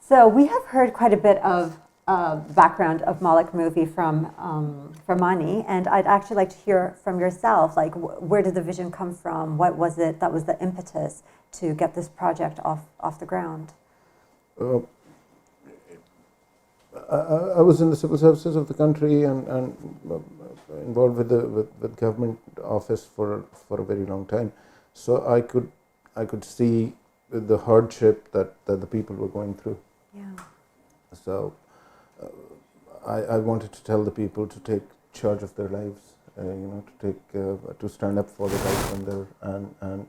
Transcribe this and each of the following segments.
So we have heard quite a bit of background of Malik movie from Mani, and I'd actually like to hear from yourself, like where did the vision come from? What was it that was the impetus to get this project off the ground? I was in the civil services of the country and involved with the government office for a very long time, so I could see the hardship that the people were going through. Yeah. So I wanted to tell the people to take charge of their lives, to stand up for the rights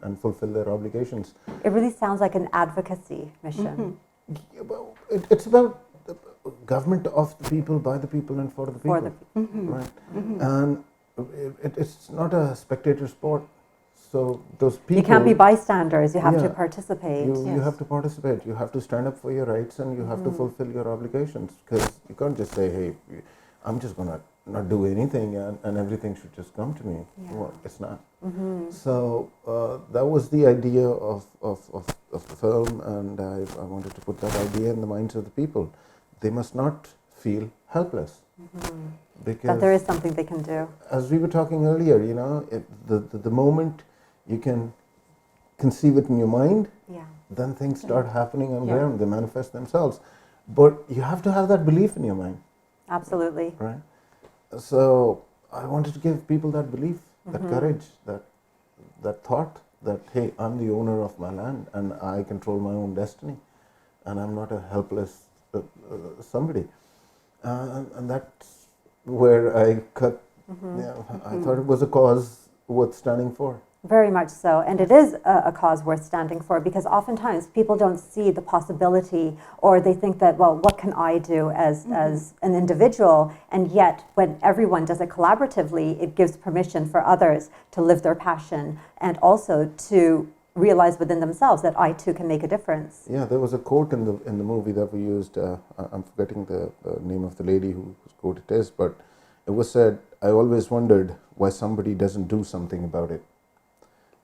and fulfill their obligations. It really sounds like an advocacy mission. Mm-hmm. Yeah, well, it's about the government of the people, by the people, and for the people. Right? Mm-hmm. And it's not a spectator sport. So those people, you can't be bystanders. You have to participate. You have to participate. You have to stand up for your rights, and you have to fulfill your obligations. Because you can't just say, "Hey, I'm just gonna not do anything, and everything should just come to me." Yeah. Well, it's not. Mm-hmm. So that was the idea of the film, and I wanted to put that idea in the minds of the people. They must not feel helpless. Mm-hmm. Because that there is something they can do. As we were talking earlier, the moment you can conceive it in your mind, then things start happening on ground. They manifest themselves. But you have to have that belief in your mind. Absolutely. Right? So I wanted to give people that belief, that courage, that thought that, hey, I'm the owner of my land and I control my own destiny and I'm not a helpless somebody. And that's where I cut. I thought it was a cause worth standing for. Very much so, and it is a cause worth standing for, because oftentimes people don't see the possibility, or they think that, well, what can I do as an individual? And yet, when everyone does it collaboratively, it gives permission for others to live their passion and also to realize within themselves that I too can make a difference. Yeah, there was a quote in the movie that we used. I'm forgetting the name of the lady whose quote it is, but it was said, "I always wondered why somebody doesn't do something about it.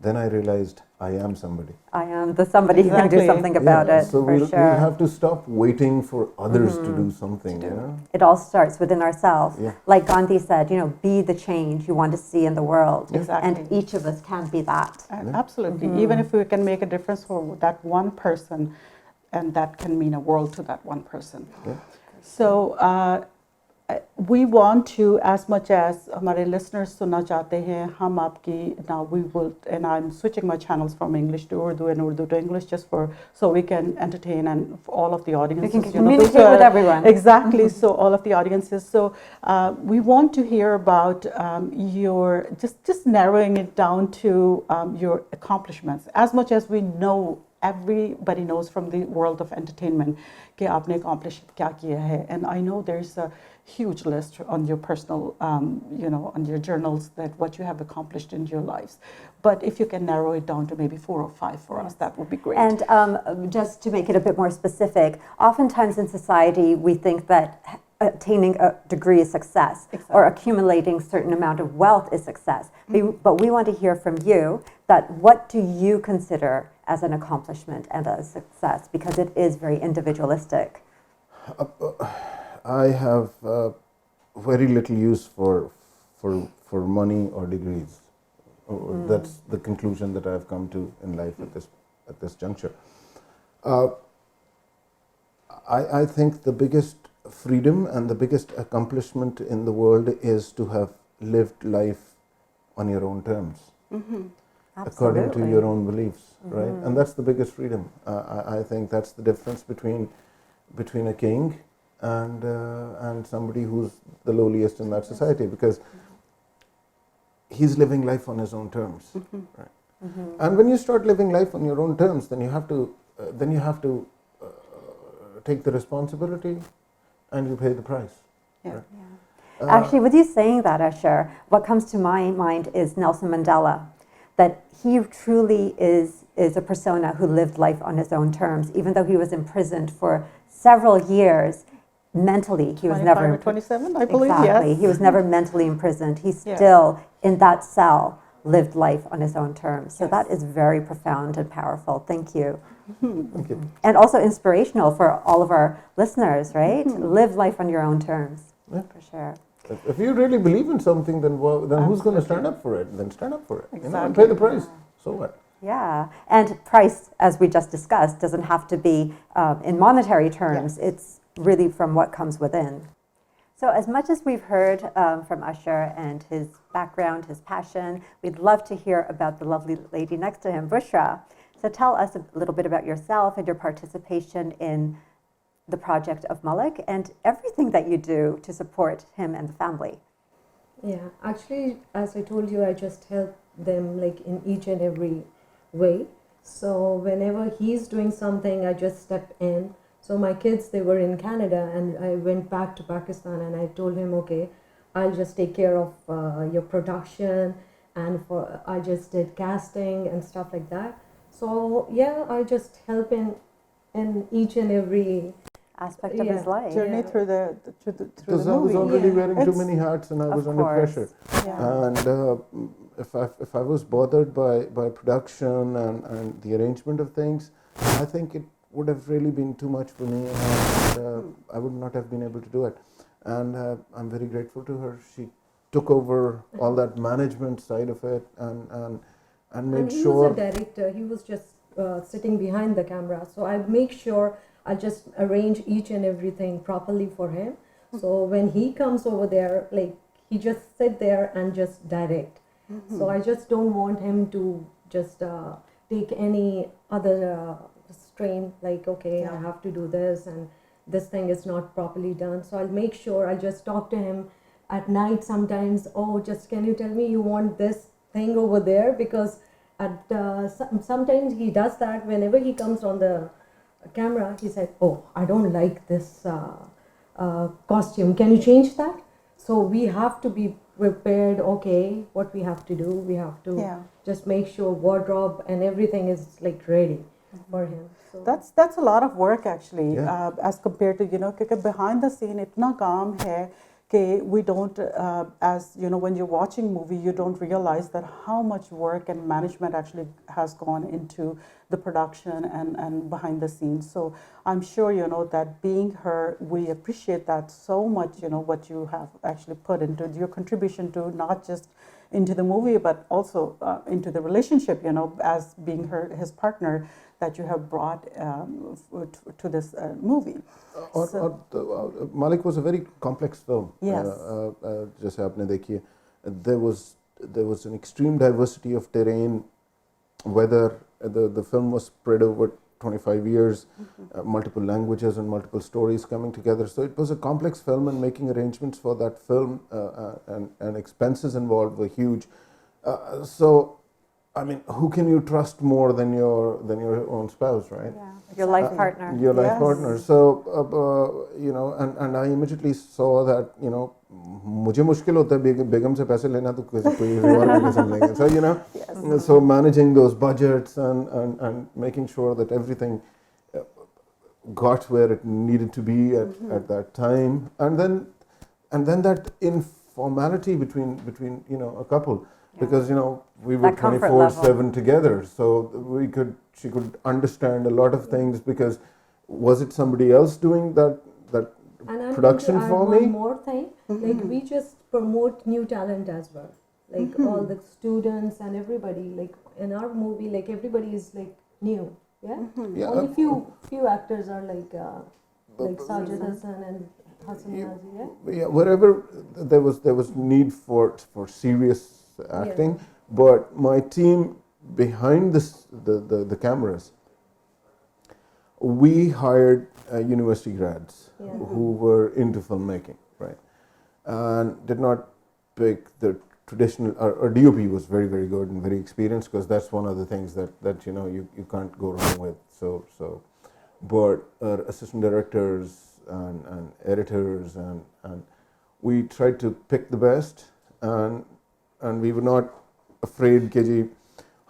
Then I realized I am somebody." I am the somebody who can do something about it. So we'll have to stop waiting for others to do something. It all starts within ourselves. Yeah. Like Gandhi said, be the change you want to see in the world. Exactly. And each of us can be that. Absolutely. Even if we can make a difference for that one person, and that can mean a world to that one person. Yeah. So we want to, as much as हमारे listeners सुनना चाहते हैं, हम आपकी, now we will, and I'm switching my channels from English to Urdu and Urdu to English just so we can entertain and all of the audiences. We can communicate with everyone. Exactly. So all of the audiences. So we want to hear about your, just narrowing it down to your accomplishments. As much as we know, everybody knows from the world of entertainment कि आपने accomplish क्या किया है. And I know there's a huge list on your personal, on your journals, that what you have accomplished in your lives. But if you can narrow it down to maybe 4 or 5 for us, that would be great. And just to make it a bit more specific, oftentimes in society we think that attaining a degree is success, or accumulating a certain amount of wealth is success. But we want to hear from you that what do you consider as an accomplishment and a success, because it is very individualistic. I have very little use for money or degrees. That's the conclusion that I have come to in life at this juncture. I think the biggest freedom and the biggest accomplishment in the world is to have lived life on your own terms, according to your own beliefs, right? And that's the biggest freedom. I think that's the difference between a king and somebody who's the lowliest in that society, because he's living life on his own terms, right? And when you start living life on your own terms, then you have to take the responsibility and you pay the price. Yeah. Right? Yeah. Actually, with you saying that, Ashir, what comes to my mind is Nelson Mandela, that he truly is a persona who lived life on his own terms, even though he was imprisoned for several years. Mentally, he was never 27, I believe. Exactly. Yes. He was never mentally imprisoned. He's still in that cell, lived life on his own terms. So Yes. that is very profound and powerful. Thank you. Thank you. And also inspirational for all of our listeners, right? Live life on your own terms, Yeah. for sure. If you really believe in something, then who's going to stand up for it? Then stand up for it. You know, and pay the price. So what? Yeah, and price, as we just discussed, doesn't have to be in monetary terms. Yes. It's really from what comes within. So as much as we've heard from Ashir and his background, his passion, we'd love to hear about the lovely lady next to him, Bushra. So tell us a little bit about yourself and your participation in the project of Malik and everything that you do to support him and the family. Yeah, actually, as I told you, I just help them like in each and every way. So whenever he's doing something, I just step in. So my kids, they were in Canada, and I went back to Pakistan, and I told him, okay, I'll just take care of your production, and I just did casting and stuff like that. So yeah, I just help in each and every Aspect of his life. Journey Yeah. through the Because I was movie. already Yeah. wearing too It's- many hats and I was Of under course. pressure. Yeah. And if I was bothered by production and the arrangement of things, I think it would have really been too much for me, and I would not have been able to do it. And I'm very grateful to her. She took over all that management side of it and made And he sure. was a director. He was just sitting behind the camera. So I make sure I just arrange each and everything properly for him. So when he comes over there, like he just sit there and just direct. So I just don't want him to just take any other strain. Like, okay, I have to do this and this thing is not properly done. So I'll make sure I just talk to him at night sometimes. Oh, just can you tell me you want this thing over there? Because at sometimes he does that whenever he comes on the camera. He said, oh, I don't like this costume, can you change that? So we have to be prepared. Okay, what we have to do, we have to just make sure wardrobe and everything is like ready for him. So That's a lot of work actually, Yeah. as compared to, क्योंकि behind the scene इतना काम है कि we don't, as you know, when you're watching movie, you don't realize that how much work and management actually has gone into the production and behind the scenes. So I'm sure, that being her, we appreciate that so much, what you have actually put into your contribution to not just into the movie, but also into the relationship, as being his partner that you have brought to this movie. Malik was a very complex film. Yes. जैसे आपने देखी है, there was an extreme diversity of terrain, whether the film was spread over 25 years, multiple languages and multiple stories coming together. So it was a complex film, and making arrangements for that film and expenses involved were huge. So, I mean, who can you trust more than your own spouse, right? Yeah. Your life partner. Your life Yes. partner. So, and I immediately saw that, मुझे मुश्किल होता है बेगम से पैसे लेना तो कोई और भी ले लेंगे. So, so managing those budgets and making sure that everything got where it needed to be at that time, and then that informality between a couple. Because we were That comfort 24/7 together, so she could understand a lot of things. Because was it somebody else doing that and I'm production going to add for one me? more thing. Like we just promote new talent as well. Like all the students and everybody. Like in our movie, like everybody is like new. Yeah. Yeah, Only few actors are like Sajid Hassan and Hassan Nazi. Yeah. Yeah, wherever there was need for serious acting, but my team behind the cameras, we hired university grads who were into filmmaking, right, and did not pick the traditional. Our DOP was very, very good and very experienced, because that's one of the things that you can't go wrong with. So but our assistant directors and editors and we tried to pick the best, and we were not afraid कि जी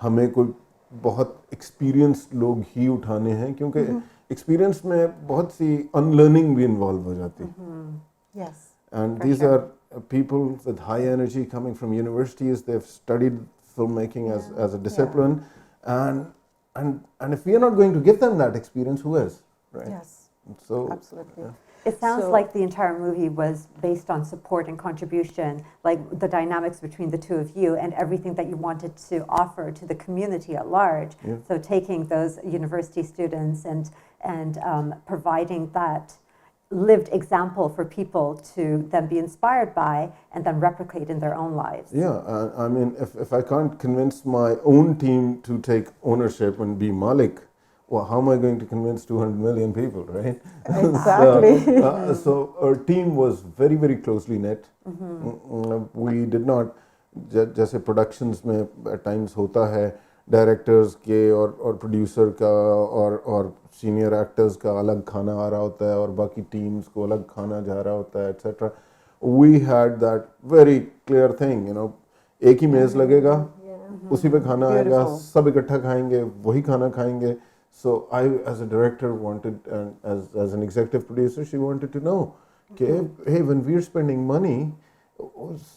हमें कोई बहुत experienced लोग ही उठाने हैं, क्योंकि experience में बहुत सी unlearning भी involve हो जाती है. Yes. And For these sure. are people with high energy coming from universities. They've studied filmmaking as a discipline, and if we are not going to give them that experience, who is, right? Yes, So absolutely. It sounds So- like the entire movie was based on support and contribution, like the dynamics between the two of you and everything that you wanted to offer to the community at large. Yeah. So taking those university students and providing that lived example for people to then be inspired by and then replicate in their own lives. Yeah, I mean, if I can't convince my own team to take ownership and be Malik, well, how am I going to convince 200 million people, right? Exactly. So our team was very, very closely knit. We did not, जैसे productions में at times होता है, directors के और producer का और senior actors का अलग खाना आ रहा होता है और बाकी teams को अलग खाना जा रहा होता है, etc. We had that very clear thing, you know, एक ही मेज लगेगा, उसी पे खाना आएगा, Beautiful. सब इकट्ठा खाएंगे, वही खाना खाएंगे. So I, as a director, wanted, and as an executive producer, she wanted to know, okay, hey, when we're spending money,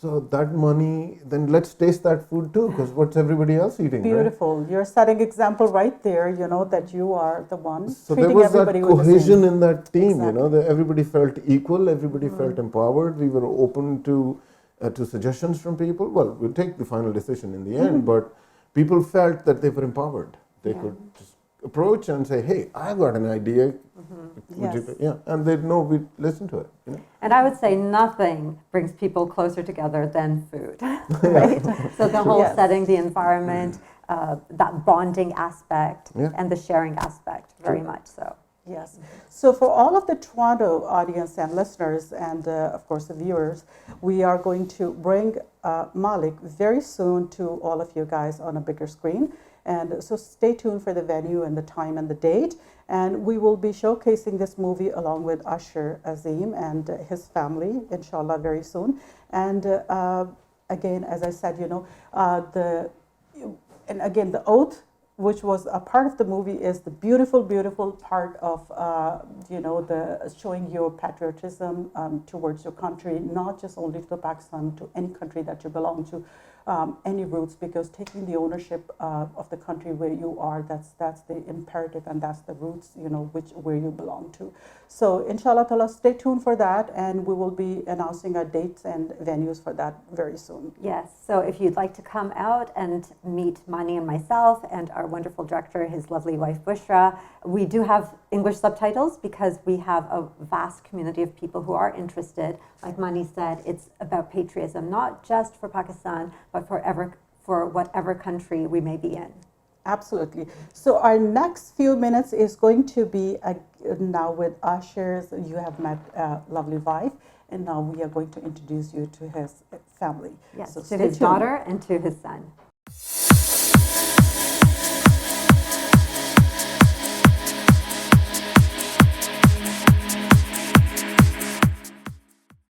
so that money, then let's taste that food too, because what's everybody else eating, right? Beautiful. You're setting example right there, you know, that you are the one So there treating was that everybody with the cohesion same. in that team, you know, Exactly. that everybody felt equal, everybody felt empowered. We were open to suggestions from people. Well, we'll take the final decision in the end, but people felt that they were empowered. They could just approach and say, hey, I've got an idea. Would you, Yes. yeah, and they'd know we'd listen to it, you know. And I would say nothing brings people closer together than food, right? So the whole Yes. setting, the environment, that bonding aspect, Yeah. and the sharing aspect, very Sure. much so. Yes. So for all of the Toronto audience and listeners and of course the viewers, we are going to bring Malik very soon to all of you guys on a bigger screen. And so stay tuned for the venue and the time and the date. And we will be showcasing this movie along with Ashir Azeem and his family, inshallah, very soon. And again, as I said, you know, and again, the oath, which was a part of the movie, is the beautiful, beautiful part of, you know, the showing your patriotism towards your country, not just only to Pakistan, to any country that you belong to, any roots, because taking the ownership of the country where you are, that's the imperative and that's the roots, you know, where you belong to. So inshallah ta'ala, stay tuned for that, and we will be announcing our dates and venues for that very soon. Yes, so if you'd like to come out and meet Mani and myself and our wonderful director, his lovely wife Bushra, we do have English subtitles because we have a vast community of people who are interested. Like Mani said, it's about patriotism, not just for Pakistan, but for whatever country we may be in. Absolutely. So our next few minutes is going to be now with Ashir's, you have met a lovely wife, and now we are going to introduce you to his family. Yes, So to stay his tuned. daughter and to his son.